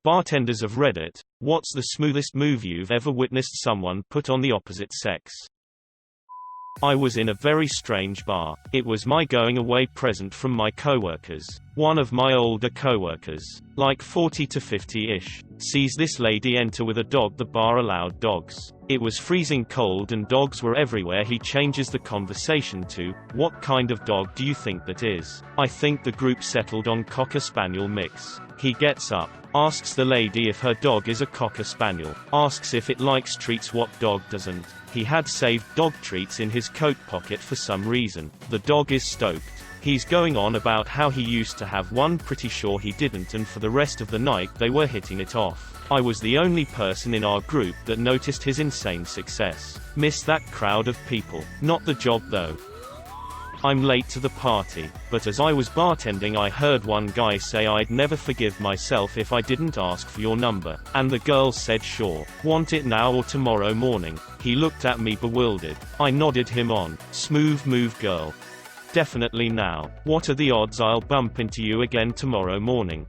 Bartenders of Reddit, what's the smoothest move you've ever witnessed someone put on the opposite sex? I was in a very strange bar. It was my going away present from my coworkers. One of my older coworkers, like 40 to 50-ish, sees this lady enter with a dog. The bar allowed dogs. It was freezing cold and dogs were everywhere. He changes the conversation to, "What kind of dog do you think that is?" I think the group settled on Cocker Spaniel mix. He gets up, asks the lady if her dog is a Cocker Spaniel, asks if it likes treats. What dog doesn't? He had saved dog treats in his coat pocket for some reason. The dog is stoked. He's going on about how he used to have one, pretty sure he didn't, and for the rest of the night they were hitting it off. I was the only person in our group that noticed his insane success. Miss that crowd of people. Not the job though. I'm late to the party, but as I was bartending I heard one guy say I'd never forgive myself if I didn't ask for your number, and the girl said sure. Want it now or tomorrow morning? He looked at me bewildered. I nodded him on. Smooth move, girl. Definitely now. What are the odds I'll bump into you again tomorrow morning?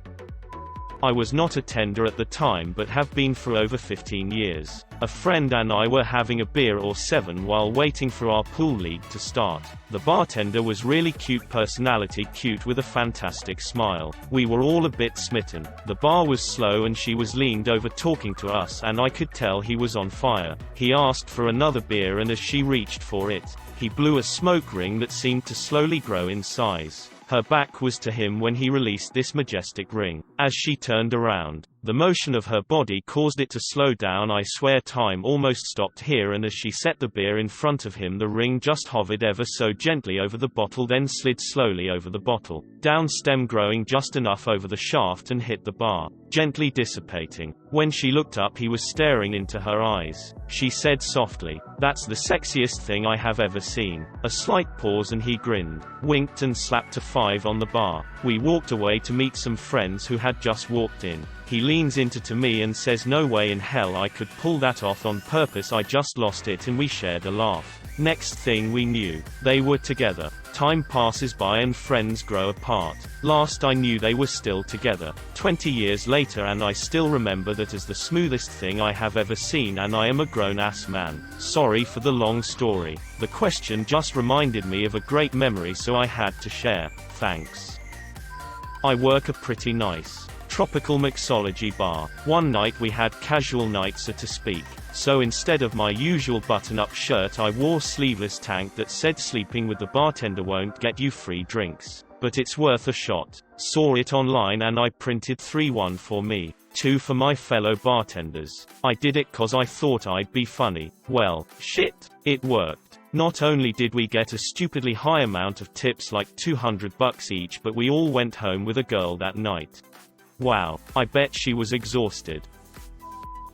I was not a tender at the time but have been for over 15 years. A friend and I were having a beer or 7 while waiting for our pool league to start. The bartender was really cute personality, cute with a fantastic smile. We were all a bit smitten. The bar was slow and she was leaned over talking to us and I could tell he was on fire. He asked for another beer and as she reached for it, he blew a smoke ring that seemed to slowly grow in size. Her back was to him when he released this majestic ring. As she turned around, the motion of her body caused it to slow down. I swear time almost stopped here, and as she set the beer in front of him the ring just hovered ever so gently over the bottle, then slid slowly over the bottle, down stem, growing just enough over the shaft and hit the bar, gently dissipating. When she looked up he was staring into her eyes. She said softly, "That's the sexiest thing I have ever seen." A slight pause and he grinned, winked and slapped a 5 on the bar. We walked away to meet some friends who had just walked in. He leans into to me and says, "No way in hell I could pull that off on purpose, I just lost it," and we shared a laugh. Next thing we knew, they were together. Time passes by and friends grow apart. Last I knew they were still together. 20 years later and I still remember that as the smoothest thing I have ever seen, and I am a grown-ass man. Sorry for the long story. The question just reminded me of a great memory so I had to share. Thanks. I work a pretty nice tropical mixology bar. One night we had casual night, so to speak. So instead of my usual button-up shirt I wore sleeveless tank that said "Sleeping with the bartender won't get you free drinks, but it's worth a shot." Saw it online and I printed 3-1 for me, 2 for my fellow bartenders. I did it cause I thought I'd be funny. Well, shit, it worked. Not only did we get a stupidly high amount of tips, like $200 each, but we all went home with a girl that night. Wow, I bet she was exhausted.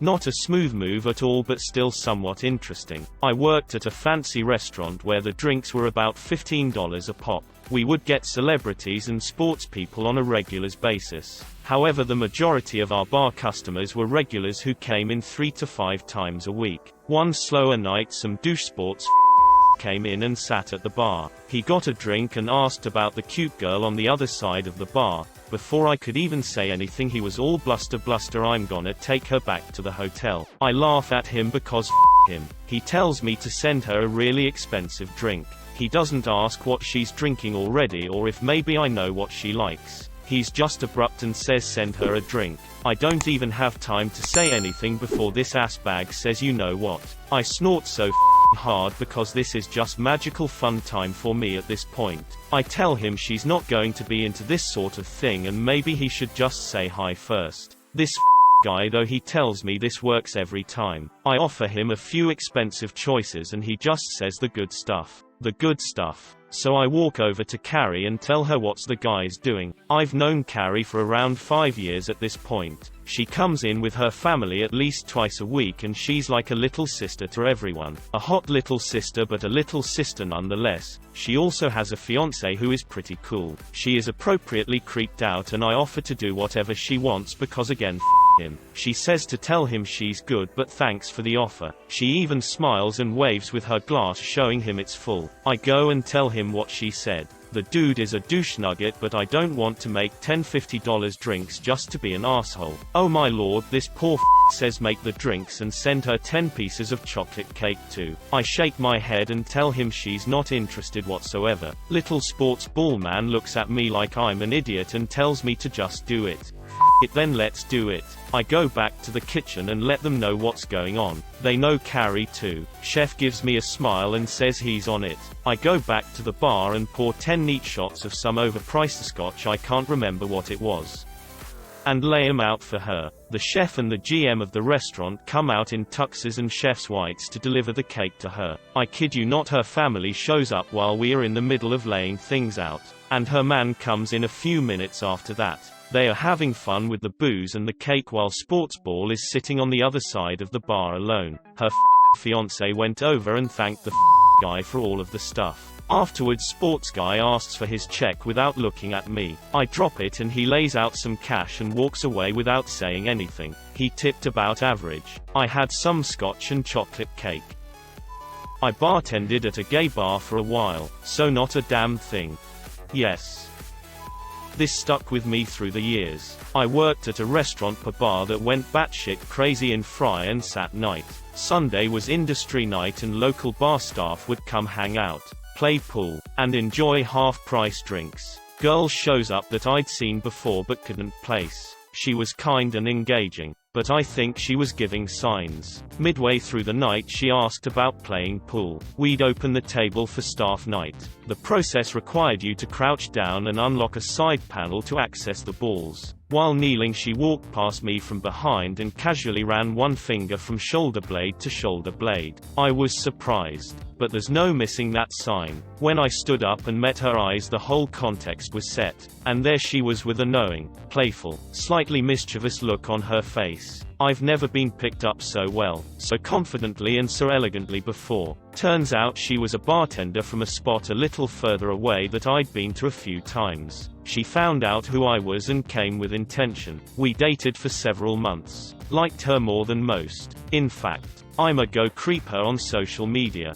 Not a smooth move at all, but still somewhat interesting. I worked at a fancy restaurant where the drinks were about $15 a pop. We would get celebrities and sports people on a regular basis. However, the majority of our bar customers were regulars who came in 3 to 5 times a week. One slower night some douche sports came in and sat at the bar. He got a drink and asked about the cute girl on the other side of the bar. Before I could even say anything he was all bluster, "I'm gonna take her back to the hotel." I laugh at him because him. He tells me to send her a really expensive drink. He doesn't ask what she's drinking already or if maybe I know what she likes. He's just abrupt and says send her a drink. I don't even have time to say anything before this ass bag says, "You know what?" I snort so hard because this is just magical fun time for me at this point. I tell him she's not going to be into this sort of thing and maybe he should just say hi first. This guy though, he tells me this works every time. I offer him a few expensive choices and he just says the good stuff. The good stuff. So I walk over to Carrie and tell her what's the guys doing. I've known Carrie for around 5 years at this point. She comes in with her family at least twice a week and she's like a little sister to everyone. A hot little sister, but a little sister nonetheless. She also has a fiance who is pretty cool. She is appropriately creeped out and I offer to do whatever she wants because again, him. She says to tell him she's good but thanks for the offer. She even smiles and waves with her glass showing him it's full. I go and tell him what she said. The dude is a douche nugget, but I don't want to make $10-50 drinks just to be an asshole. Oh my lord, this poor says make the drinks and send her 10 pieces of chocolate cake too. I shake my head and tell him she's not interested whatsoever. Little sports ball man looks at me like I'm an idiot and tells me to just do it. It then let's do it. I go back to the kitchen and let them know what's going on. They know Carrie too. Chef gives me a smile and says he's on it. I go back to the bar and pour 10 neat shots of some overpriced scotch, I can't remember what it was, and lay 'em out for her. The chef and the GM of the restaurant come out in tuxes and chef's whites to deliver the cake to her. I kid you not, her family shows up while we are in the middle of laying things out, and her man comes in a few minutes after that. They are having fun with the booze and the cake while Sportsball is sitting on the other side of the bar alone. Her fiancé went over and thanked the guy for all of the stuff. Afterwards, sports guy asks for his check without looking at me. I drop it and he lays out some cash and walks away without saying anything. He tipped about average. I had some scotch and chocolate cake. I bartended at a gay bar for a while, so not a damn thing. Yes. This stuck with me through the years. I worked at a restaurant per bar that went batshit crazy in Fry and Sat night. Sunday was industry night and local bar staff would come hang out, play pool, and enjoy half-price drinks. Girl shows up that I'd seen before but couldn't place. She was kind and engaging, but I think she was giving signs. Midway through the night she asked about playing pool. We'd open the table for staff night. The process required you to crouch down and unlock a side panel to access the balls. While kneeling she walked past me from behind and casually ran one finger from shoulder blade to shoulder blade. I was surprised, but there's no missing that sign. When I stood up and met her eyes, the whole context was set, and there she was with a knowing, playful, slightly mischievous look on her face. I've never been picked up so well, so confidently and so elegantly before. Turns out she was a bartender from a spot a little further away that I'd been to a few times. She found out who I was and came with intention. We dated for several months. Liked her more than most. In fact, I'm a go creep her on social media.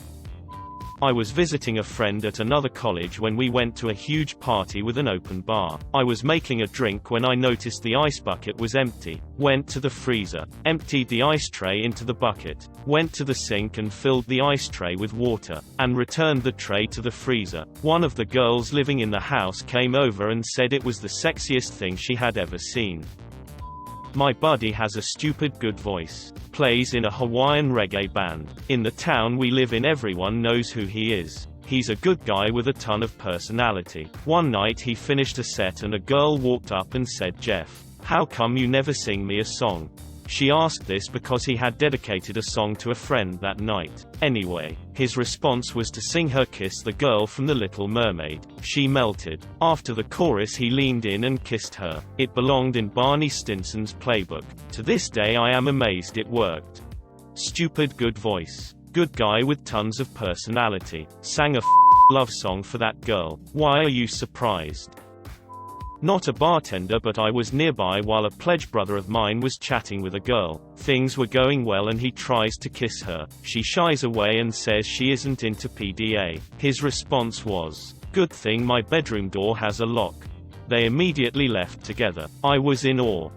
I was visiting a friend at another college when we went to a huge party with an open bar. I was making a drink when I noticed the ice bucket was empty. Went to the freezer, emptied the ice tray into the bucket, went to the sink and filled the ice tray with water, and returned the tray to the freezer. One of the girls living in the house came over and said it was the sexiest thing she had ever seen. My buddy has a stupid good voice. Plays in a Hawaiian reggae band. In the town we live in everyone knows who he is. He's a good guy with a ton of personality. One night he finished a set and a girl walked up and said, "Jeff, how come you never sing me a song?" She asked this because he had dedicated a song to a friend that night. Anyway, his response was to sing her Kiss the Girl from The Little Mermaid. She melted. After the chorus he leaned in and kissed her. It belonged in Barney Stinson's playbook. To this day I am amazed it worked. Stupid good voice. Good guy with tons of personality. Sang a love song for that girl. Why are you surprised? Not a bartender, but I was nearby while a pledge brother of mine was chatting with a girl. Things were going well and he tries to kiss her. She shies away and says she isn't into PDA. His response was, "Good thing my bedroom door has a lock." They immediately left together. I was in awe.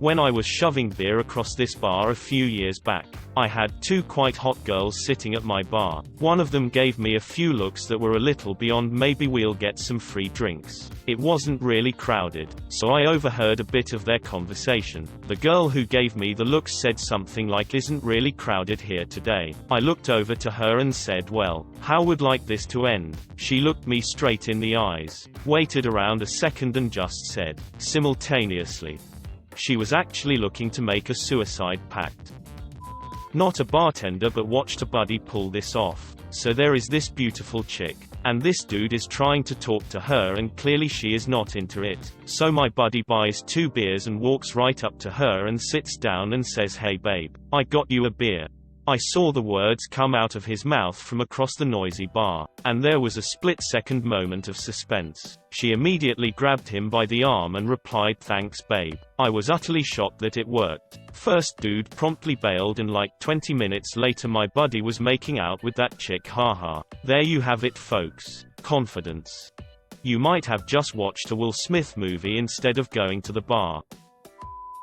When I was shoving beer across this bar a few years back, I had two quite hot girls sitting at my bar. One of them gave me a few looks that were a little beyond maybe we'll get some free drinks. It wasn't really crowded, so I overheard a bit of their conversation. The girl who gave me the looks said something like, "Isn't really crowded here today." I looked over to her and said, "Well, how would like this to end?" She looked me straight in the eyes, waited around a second and just said, simultaneously, she was actually looking to make a suicide pact. Not a bartender, but watched a buddy pull this off. So there is this beautiful chick, and this dude is trying to talk to her and clearly she is not into it. So my buddy buys 2 beers and walks right up to her and sits down and says, "Hey babe, I got you a beer." I saw the words come out of his mouth from across the noisy bar, and there was a split-second moment of suspense. She immediately grabbed him by the arm and replied, "Thanks babe." I was utterly shocked that it worked. First dude promptly bailed and like 20 minutes later my buddy was making out with that chick. Haha. There you have it folks. Confidence. You might have just watched a Will Smith movie instead of going to the bar.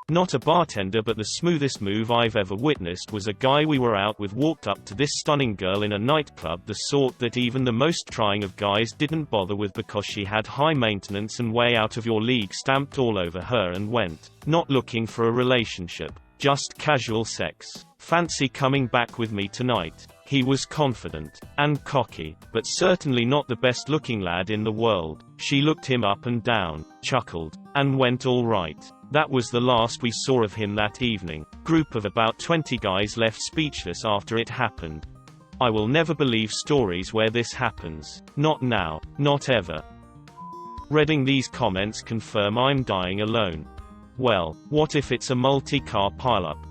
Not a bartender, but the smoothest move I've ever witnessed was a guy we were out with walked up to this stunning girl in a nightclub, the sort that even the most trying of guys didn't bother with because she had high maintenance and way out of your league stamped all over her, and went, not looking for a relationship, just casual sex. Fancy coming back with me tonight? He was confident and cocky, but certainly not the best looking lad in the world. She looked him up and down, chuckled, and went all right. That was the last we saw of him that evening. Group of about 20 guys left speechless after it happened. I will never believe stories where this happens. Not now, not ever. Reading these comments confirm I'm dying alone. Well, what if it's a multi-car pileup?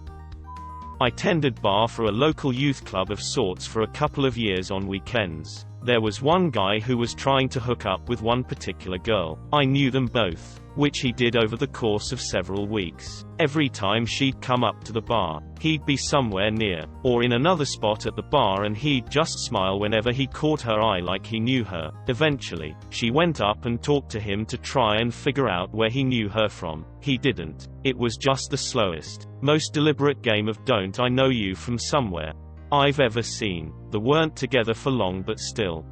I tended bar for a local youth club of sorts for a couple of years on weekends. There was one guy who was trying to hook up with one particular girl. I knew them both, which he did over the course of several weeks. Every time she'd come up to the bar, he'd be somewhere near, or in another spot at the bar, and he'd just smile whenever he caught her eye like he knew her. Eventually, she went up and talked to him to try and figure out where he knew her from. He didn't. It was just the slowest, most deliberate game of don't I know you from somewhere I've ever seen. They weren't together for long, but still,